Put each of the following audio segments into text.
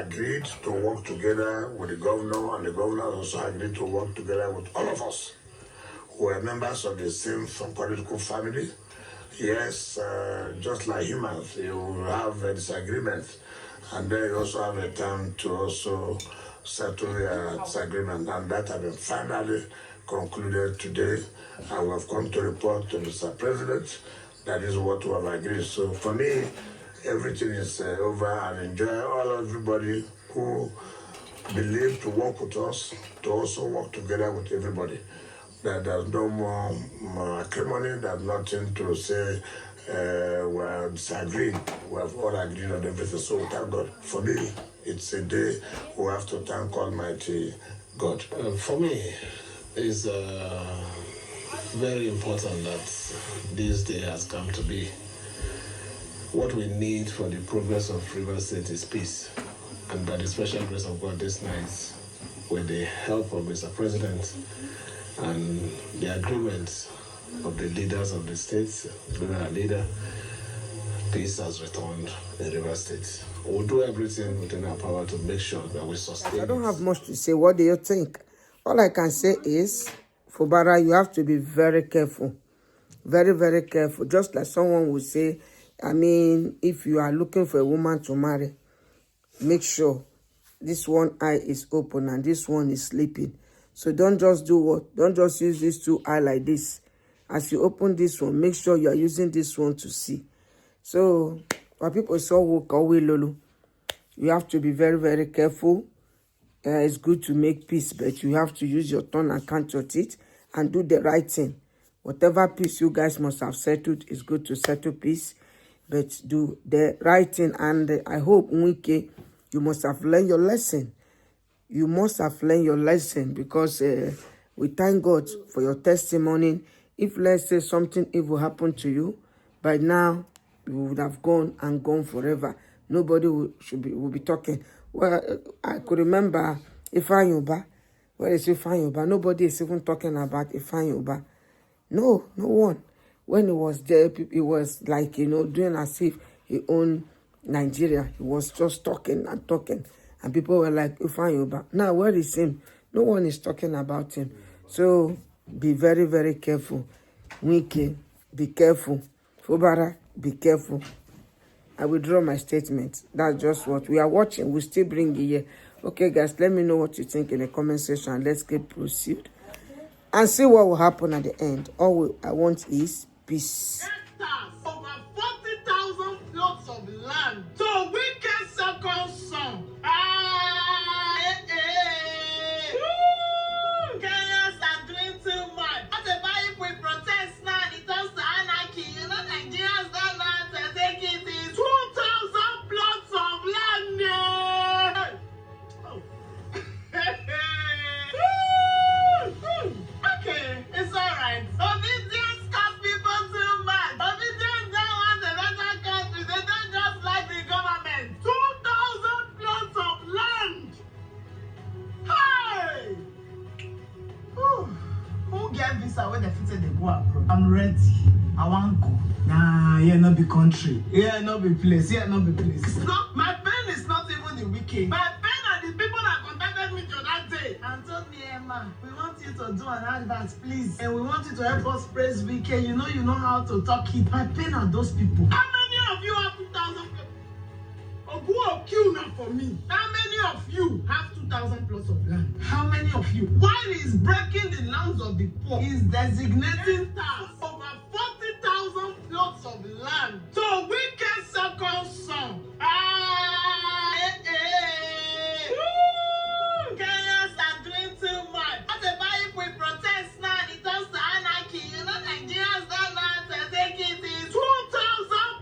agreed to work together with the governor, and the governor also agreed to work together with all of us who are members of the same political family. Yes, just like humans, you have a disagreement, and then you also have a time to also settle your disagreement, and that has been finally concluded today, and we have come to report to Mr. President that is what we have agreed. So for me, everything is over, and enjoy everybody who believe to work with us, to also work together with everybody. That there's no more acrimony, there's nothing to say we're disagreeing. We have all agreed on everything, so thank God. For me, it's a day we have to thank Almighty God. For me, it's very important that this day has come to be. What we need for the progress of Rivers State is peace. And by the special grace of God this night, with the help of Mr. President and the agreement of the leaders of the states, including leader, peace has returned in Rivers State. We'll do everything within our power to make sure that we sustain I don't have much to say. What do you think? All I can say is, Fubara, you have to be very careful. Very, very careful. Just like someone would say, I mean, if you are looking for a woman to marry, make sure this one eye is open and this one is sleeping. So don't just do what? Don't just use these two eyes like this. As you open this one, make sure you are using this one to see. So, when people saw walk away, Lolo, you have to be very, very careful. It's good to make peace, but you have to use your tongue and count your teeth and do the right thing. Whatever peace you guys must have settled, it's good to settle peace, but do the right thing. And I hope, Wike, you must have learned your lesson. You must have learned your lesson, because we thank God for your testimony. If, let's say, something evil happened to you, by now, you would have gone and gone forever. Nobody will be talking. Well, I could remember Ifeanyi. Where is Ifeanyi? Nobody is even talking about Ifeanyi. No one. When he was there, he was like, doing as if he owned Nigeria. He was just talking and talking. And people were like, Ifeanyi. Now, where is him? No one is talking about him. So, be very, very careful. Wike, be careful. Fubara, be careful. I withdraw my statement. That's just what we are watching. We still bring it here. Okay, guys, let me know what you think in the comment section. Let's get proceed and see what will happen at the end. All I want is peace. Over 40,000 plots of land. So Wike second son. Kenyans are doing too much. What about if we protest now and it turns to anarchy? Nigerians don't know how to take it in 2,000 plots of land. Okay, it's alright. Obedience costs people too much. Obedience don't want a better country. They don't just like the government. 2,000 plots of land. Hey! Who get visa when they fit they go abroad? I'm ready. I want to go. Nah, here not be country. Here not be place. Here not be place. It's not, my pain is not even the wicked. My pain are the people that contacted me the other day and told me, Emma, we want you to do an advert, please. And we want you to help us praise Wike. You know how to talk it. My pain are those people. How many of you have 2,000 plus? Oh, who will kill now for me? How many of you have 2,000 plus of land? How many of you? While he's breaking the lands of the poor, he's designating over 40,000 plots of land. So Wike second son. Kenyans are doing too much. What about if we protest now and it turns to anarchy? Nigerians don't know how to take it in 2,000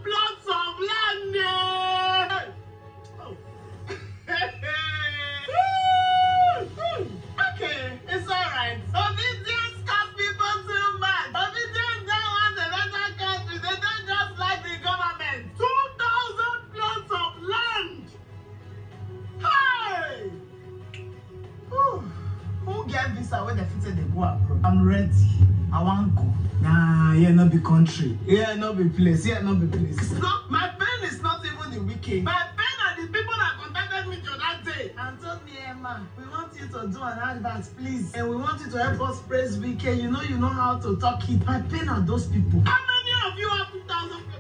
plots of land. Okay, it's alright. Obedience costs people too much. Obedience don't want a better country. They don't just like the government. 2,000 plots of land. Hey! Who get visa when they fit they go abroad? I'm ready. I want to go. Nah, here not be country. Here not be place. Here not be place. It's not, my pain is not even the wicked. My pain are the people that contacted me the other Wike and told me, Emma, we want you to do an advert, please. And we want you to help us praise Wike. You know how to talk it. My pain are those people. How many of you have 2,000 people?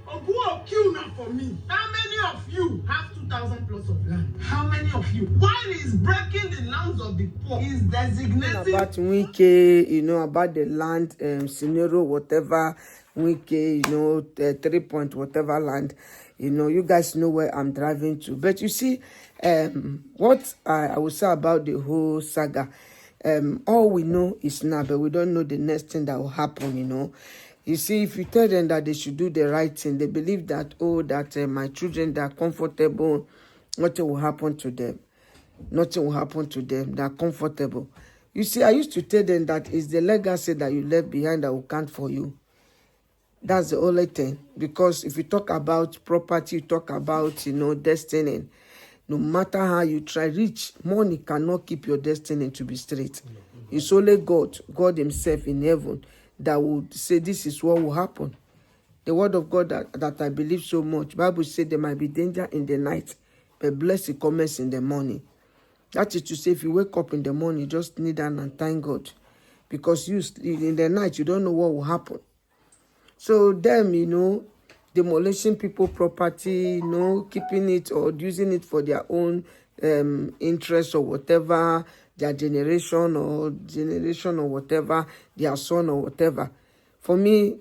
Oh, who will kill now for me? How many of you have 2,000 plus of land? How many of you? While he's breaking the lands of the poor, he's designating about Wike, about the land scenario, whatever Wike, 3 point whatever land, you guys know where I'm driving to. But you see, what I will say about the whole saga, all we know is now, but we don't know the next thing that will happen. You see, if you tell them that they should do the right thing, they believe that, my children, they are comfortable, nothing will happen to them. Nothing will happen to them. They are comfortable. You see, I used to tell them that it's the legacy that you left behind that will count for you. That's the only thing. Because if you talk about property, you talk about, destiny, no matter how you try, rich money cannot keep your destiny to be straight. It's only God himself in heaven, that would say this is what will happen. The word of God that I believe so much. Bible said there might be danger in the night, but blessing comes in the morning. That is to say, if you wake up in the morning, you just kneel down and thank God. Because in the night, you don't know what will happen. So them, demolishing people property, keeping it or using it for their own interest or whatever, their generation or whatever, their son or whatever. For me,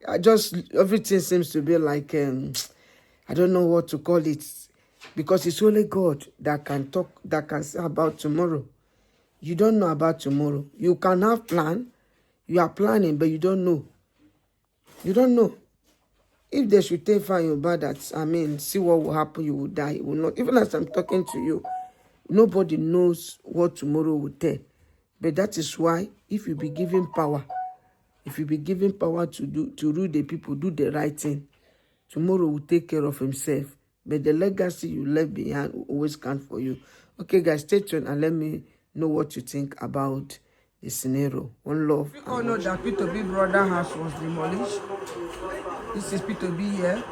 everything seems to be like, I don't know what to call it, because it's only God that can talk, that can say about tomorrow. You don't know about tomorrow. You can have plan, you are planning, but you don't know. You don't know. If they should take fire you bad that, see what will happen, you will die. You will not. Even as I'm talking to you, nobody knows what tomorrow will tell. But that is why, if you be given power, to rule the people, do the right thing, tomorrow will take care of himself. But the legacy you left behind will always count for you. Okay, guys, stay tuned and let me know what you think about the scenario. One love. We all know that P2B brother house was demolished. This is P2B here.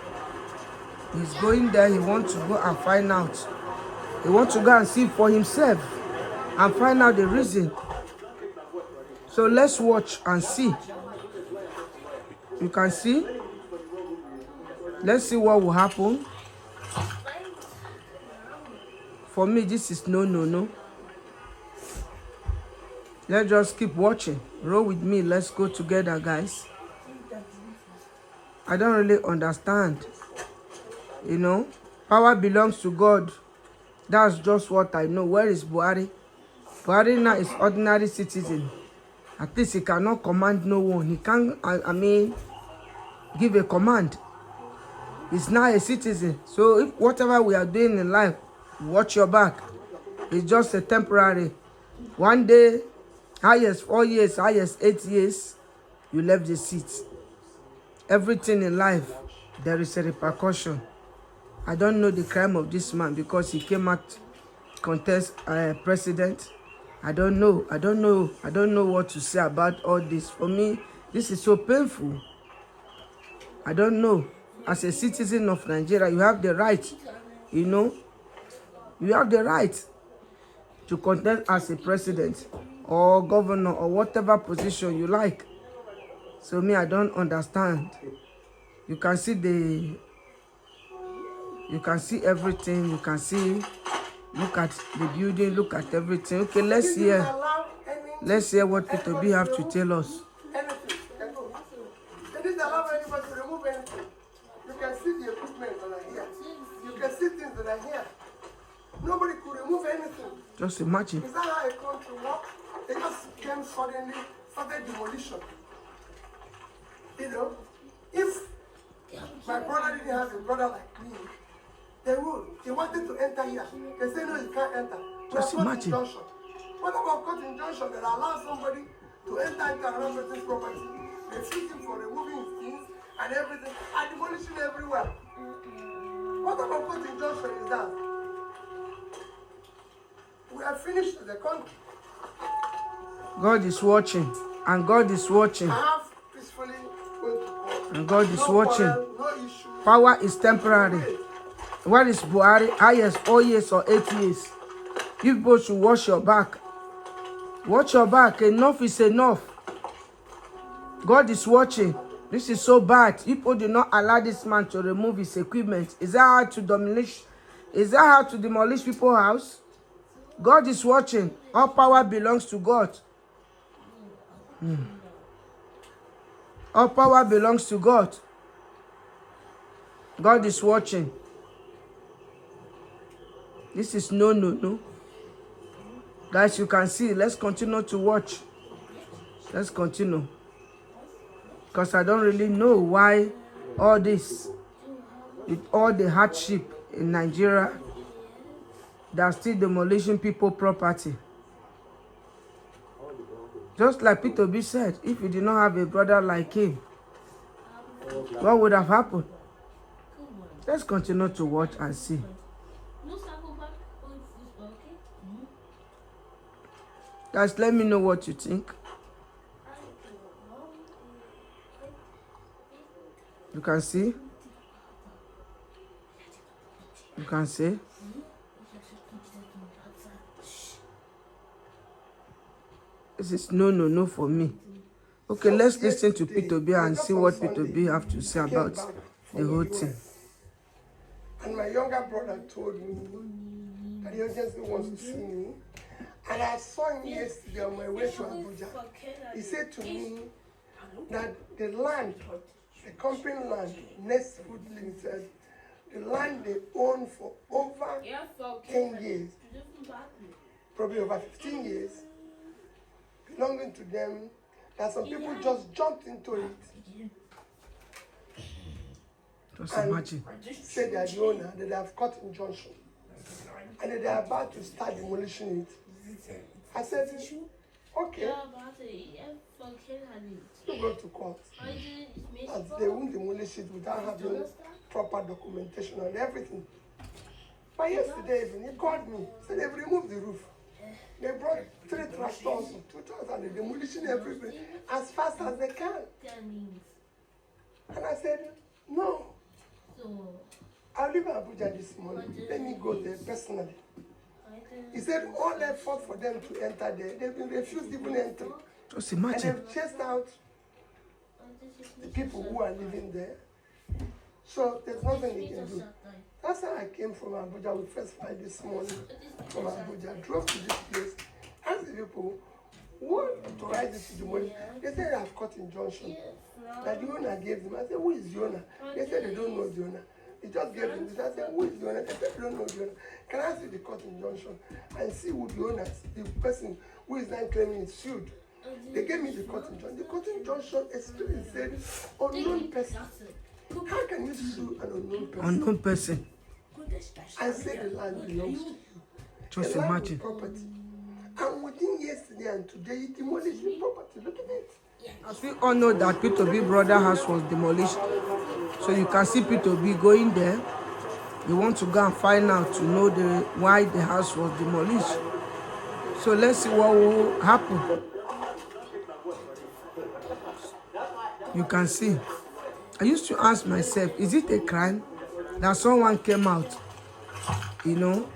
He's going there. He wants to go and find out. He wants to go and see for himself and find out the reason. So let's watch and see. You can see. Let's see what will happen. For me, this is no. Let's just keep watching. Roll with me. Let's go together, guys. I don't really understand. Power belongs to God. That's just what I know. Where is Buhari? Buhari now is ordinary citizen. At least he cannot command no one. He can't, give a command. He's now a citizen. So if whatever we are doing in life, watch your back. It's just a temporary. One day, highest 4 years, highest 8 years, you left the seat. Everything in life, there is a repercussion. I don't know the crime of this man because he came out contest president. I don't know what to say about all this. For me, this is so painful. I don't know. As a citizen of Nigeria, you have the right, you have the right to contest as a president or governor or whatever position you like. So me, I don't understand. You can see everything. You can see, look at the building, look at everything. Okay, let's hear what P2B have to tell us. They didn't allow anybody to remove anything. You can see the equipment that are here. You can see things that are here. Nobody could remove anything. Just imagine. Is that how a country works? They just came suddenly, started demolition. If my brother didn't have a brother like me, they would. They wanted to enter here. They say no, you can't enter. Just imagine. What about caught injunction that allows somebody to enter into another person's property? They treat him for removing his things and everything and demolishing everywhere. What about caught injunction is that? We are finished with the country. God is watching, and God is watching. I have peacefully going to court. And God is no watching. Quarrel, no issue. Power is temporary. What is Buhari? Highest 4 years or 8 years? You people should watch your back. Watch your back. Enough is enough. God is watching. This is so bad. People do not allow this man to remove his equipment. Is that how to demolish? Is that how to demolish people's house? God is watching. All power belongs to God. All power belongs to God. God is watching. This is no. Guys, you can see. Let's continue to watch. Let's continue. Because I don't really know why all this, with all the hardship in Nigeria, they are still demolishing people's property. Just like Peter B said, if you did not have a brother like him, what would have happened? Let's continue to watch and see. Guys, let me know what you think. You can see. You can see. This is no for me. Okay, let's listen to Peter B and see what Peter B have to say about the whole thing. And my younger brother told me that he urgently wants to see me. And I saw him yesterday on my way to Abuja. He said to me that the land, the company land, Next Food Limited, the land they own for over 10 years, probably over 15 years, belonging to them, that some people just jumped into it. Just imagine. Said they are the owner, that they have cut injunction, and that they are about to start demolishing it. I said, okay, you go to court. As they won't demolish it without having proper documentation and everything. But yesterday evening, he called me, said they've removed the roof. They brought 3 tractors, 2 trucks, and they're demolishing everything as fast as they can. And I said, no. I'll leave Abuja this morning. Let me go there personally. He said all effort for them to enter there, they've been refused even entry. Just imagine. And they've chased out the people who are living there. So there's nothing they can do. That's how I came from Abuja. We first fly this morning from Abuja. Drove to this place. Asked the people who authorized it to demolish. They said they have cut injunction. That the owner gave them. I said, who is the owner? They said they don't know the owner. He just gave them this. I said, who is the owner? They said they don't know the owner. Can I see the cut injunction and see who the owner is, the person who is now claiming it's sued? They gave me the cut injunction. The cut injunction explicitly said unknown person. How can you sue an unknown person? Unknown person. I said the land belongs to you. Just the land imagine. is property. And within yesterday and today, he demolished the property. Look at it. As we all know that Peter B brother house was demolished. So you can see Peter B going there. They want to go and find out to know why the house was demolished. So let's see what will happen. You can see. I used to ask myself, is it a crime that someone came out, you know?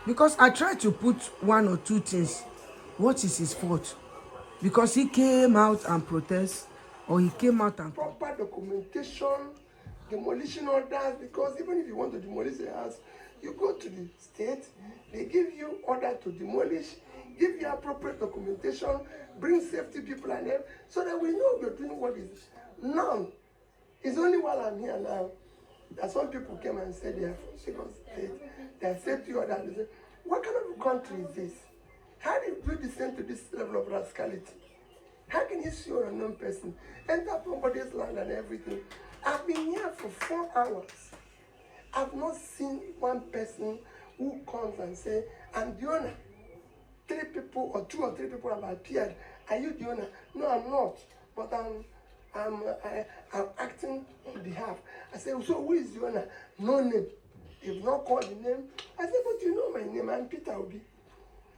Because I tried to put 1 or 2 things. What is his fault? Because he came out and protest, or he came out and... Proper documentation, demolition orders, because even if you want to demolish a house, you go to the state, they give you order to demolish, give you appropriate documentation, bring safety people and them, so that we know you're doing what is. Now, it's only while I'm here now that some people came and said they are from Lagos State, they are safety orders. They say, what kind of a country is this? How do you descend to this level of rascality? How can you sue an unknown person, enter somebody's land and everything? I've been here for 4 hours. I've not seen one person who comes and say, I'm the owner. 3 people or 2 or 3 people have appeared. Are you the owner? No, I'm not. But I'm acting on behalf. I said, so who is the owner? No name. They've not called the name. I said, but you know my name. I'm Peter Obi.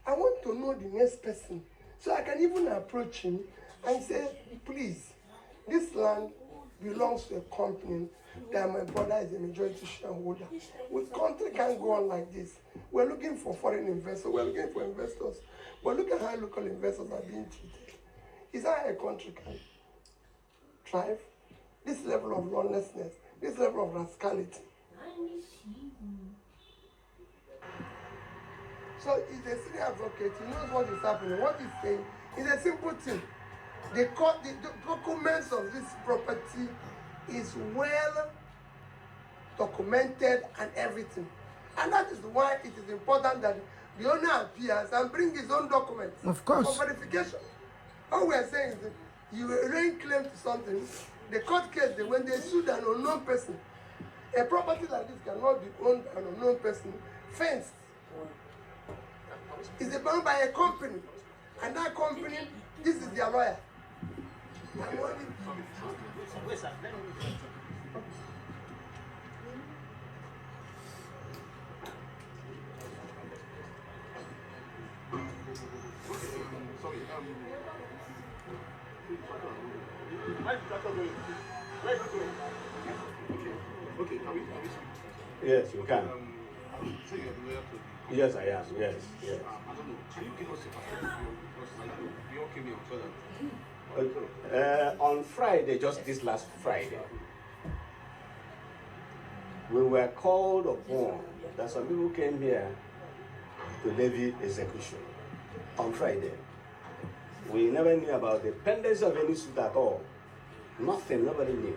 I want to know the next person. So I can even approach him and say, please, this land belongs to a company that my brother is a majority shareholder. With country can't go on like this. We're looking for foreign investors. We're looking for investors. But look at how local investors are being treated. Is that how a country can thrive? This level of lawlessness, this level of rascality. So he's a senior advocate. He knows what is happening. What he's saying is a simple thing. The documents of this property is well documented and everything. And that is why it is important that the owner appears and brings his own documents. Of course. For verification. All we are saying is that you arraign claim to something. The court case, when they sued an unknown person, a property like this cannot be owned by an unknown person. Fenced. It's owned by a company. And that company, this is their lawyer. Okay, can we speak? Yes, you can. So you're lawyer to Yes, I am. Yes, yes. I don't know. Can you give us a perspective? Because I know we all came here on Friday. On Friday, just this last Friday, we were called upon that some people came here to levy execution on Friday. We never knew about the pendency of any suit at all. Nothing, nobody knew.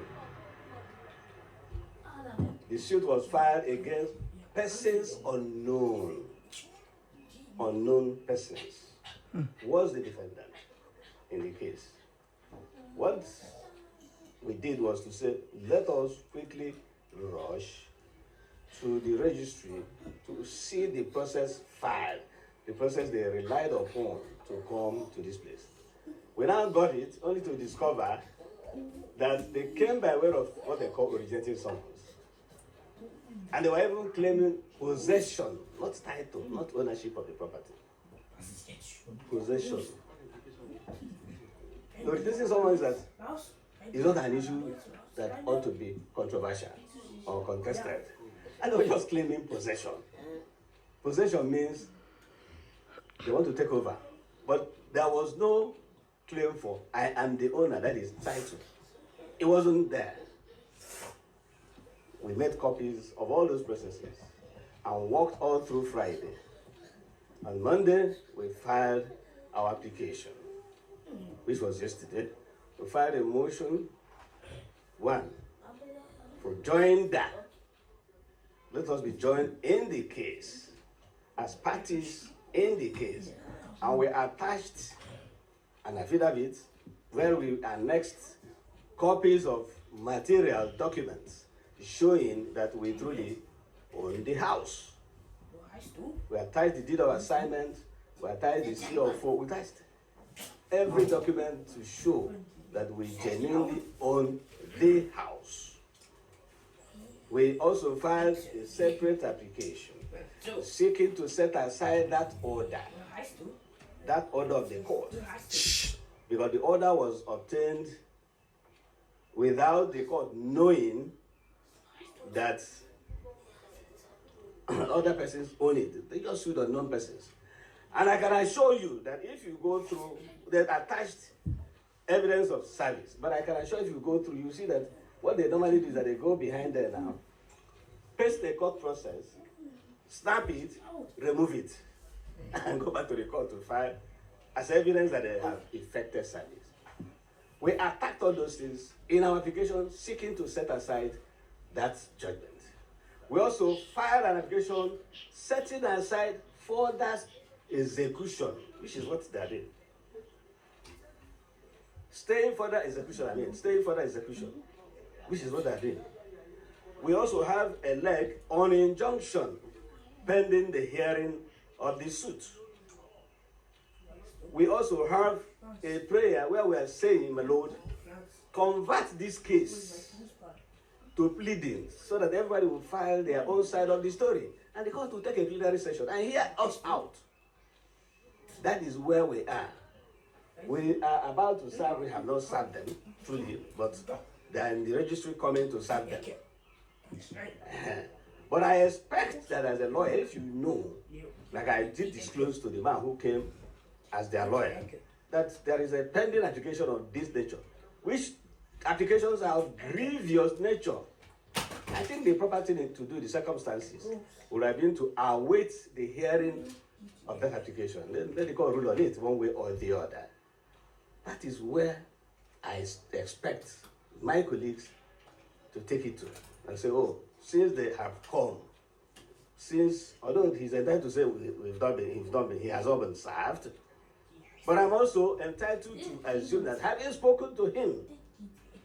The suit was filed against persons unknown. Unknown persons. Was the defendant in the case. What we did was to say, let us quickly rush to the registry to see the process filed, the process they relied upon to come to this place. We now got it only to discover that they came by way of what they call originating summons. And they were even claiming possession, not title, not ownership of the property. Possession. The originating summons is not an issue that ought to be controversial or contested. And they were just claiming possession. Possession means they want to take over. But there was no claim for, I am the owner, that is title. It wasn't there. We made copies of all those processes and walked all through Friday. On Monday, we filed our application, which was yesterday. We filed a motion, one, for joinder. Let us be joined in the case, as parties in the case. And we attached an affidavit where we annexed copies of material documents showing that we truly own the house. We attached the deed of assignment, we attached the seal of we attached every document to show that we genuinely own the house. We also filed a separate application seeking to set aside that order of the court, because the order was obtained without the court knowing that other persons own it. They just sued unknown persons. And I can assure you that if you go through the attached evidence of service, but I can assure you, if you go through, you see that what they normally do is that they go behind there now, paste the court process, snap it, remove it, and go back to the court to file as evidence that they have effected service. We attacked all those things in our application seeking to set aside that judgment. We also filed an application setting aside further execution, which is what they are doing. Staying further execution, which is what they are doing. We also have a leg on injunction pending the hearing of the suit. We also have a prayer where we are saying, my Lord, convert this case to pleading so that everybody will file their own side of the story. And the court will take a plenary session and hear us out. That is where we are. We are about to serve, we have not served them truly, but than the registry coming to serve them. But I expect that as a lawyer, if you know, like I did disclose to the man who came as their lawyer, that there is a pending application of this nature, which applications are of grievous nature. I think the proper thing to do, the circumstances, would have been to await the hearing of that application. Let the court rule on it one way or the other. That is where I expect my colleagues to take it to and say, oh, since they have come, since, although he's entitled to say we've done it, he has all been served, but I'm also entitled to assume that having spoken to him,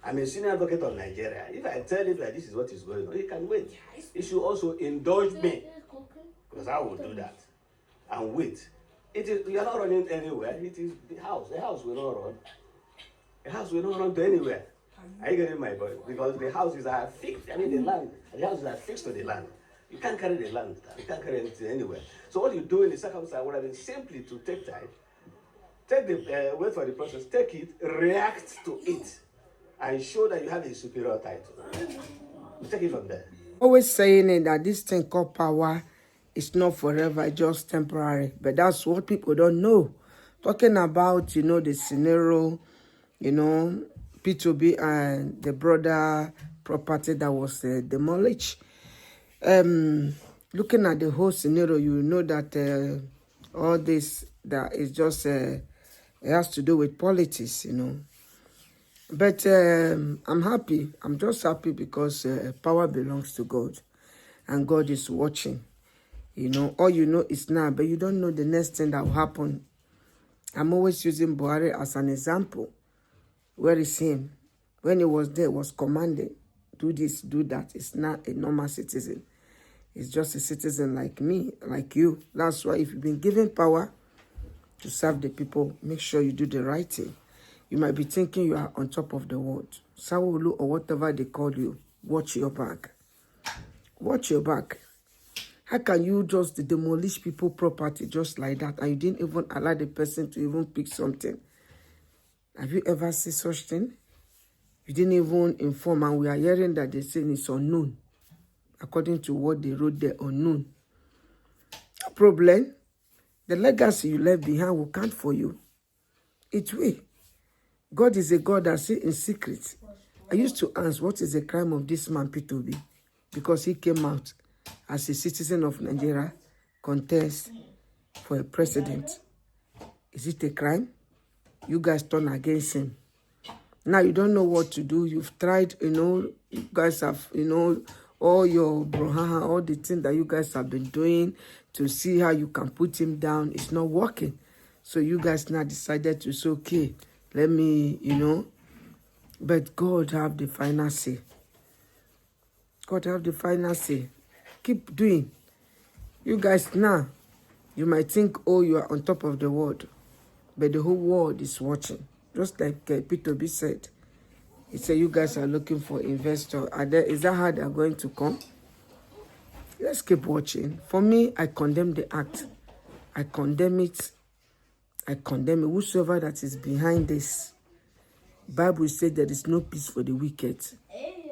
I'm a senior advocate of Nigeria. If I tell him that this is what is going on, he can wait. He should also indulge me, because I will do that and wait. We are not running anywhere. It is the house. The house will not run. The house will not run to anywhere. Are you getting my point? Because the houses are fixed. I mean, the land. The houses are fixed to the land. You can't carry the land. You can't carry anything anywhere. So what you do in the circumstance would have been simply to take time, wait for the process, take it, react to it, and show that you have a superior title. Take it from there. Always saying it that this thing called power is not forever, just temporary. But that's what people don't know. Talking about, the scenario, P2B and the brother property that was demolished. Looking at the whole scenario, you know that all this that is just it has to do with politics, But I'm happy. I'm just happy because power belongs to God, and God is watching. All you know is now, but you don't know the next thing that will happen. I'm always using Buhari as an example. Where is him? When he was there, was commanding, do this, do that. It's not a normal citizen. It's just a citizen like me, like you. That's why if you've been given power to serve the people, make sure you do the right thing. You might be thinking you are on top of the world. Sawulu or whatever they call you, watch your back. Watch your back. How can you just demolish people's property just like that and you didn't even allow the person to even pick something? Have you ever seen such thing? You didn't even inform, and we are hearing that they say it's unknown. According to what they wrote there, unknown. No problem. The legacy you left behind will count for you. It will. God is a God that sees in secret. I used to ask, what is the crime of this man, P2B? Because he came out as a citizen of Nigeria, contest for a president. Is it a crime? You guys turn against him. Now you don't know what to do. You've tried, you guys have, all your brohaha, all the things that you guys have been doing to see how you can put him down. It's not working. So you guys now decided to say, okay, let me, but God have the final say. God have the final say. Keep doing. You guys now, you might think, oh, you are on top of the world. But the whole world is watching. Just like P2B said. He said, you guys are looking for investors. Is that how they are going to come? Let's keep watching. For me, I condemn the act. I condemn it. I condemn it. Whosoever that is behind this. Bible said there is no peace for the wicked.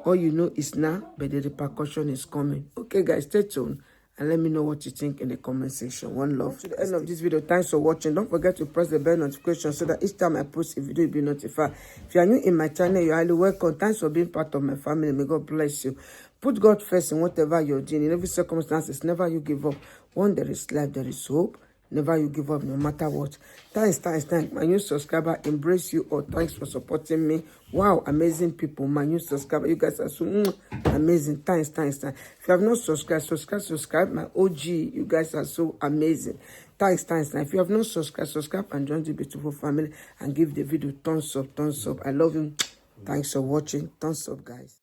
All you know is now, but the repercussion is coming. Okay, guys, stay tuned. And let me know what you think in the comment section. One love. To the end of this video, thanks for watching. Don't forget to press the bell notification so that each time I post a video, you'll be notified. If you are new in my channel, you're highly welcome. Thanks for being part of my family. May God bless you. Put God first in whatever you're doing. In every circumstance, never you give up. When there is life, there is hope. Never you give up, no matter what. Thanks. My new subscriber, embrace you all. Thanks for supporting me. Wow, amazing people. My new subscriber, you guys are so amazing. Thanks. If you have not subscribed, subscribe. My OG, you guys are so amazing. Thanks. If you have not subscribe and join the beautiful family and give the video thumbs up. I love you. Thanks for watching. Thumbs up, guys.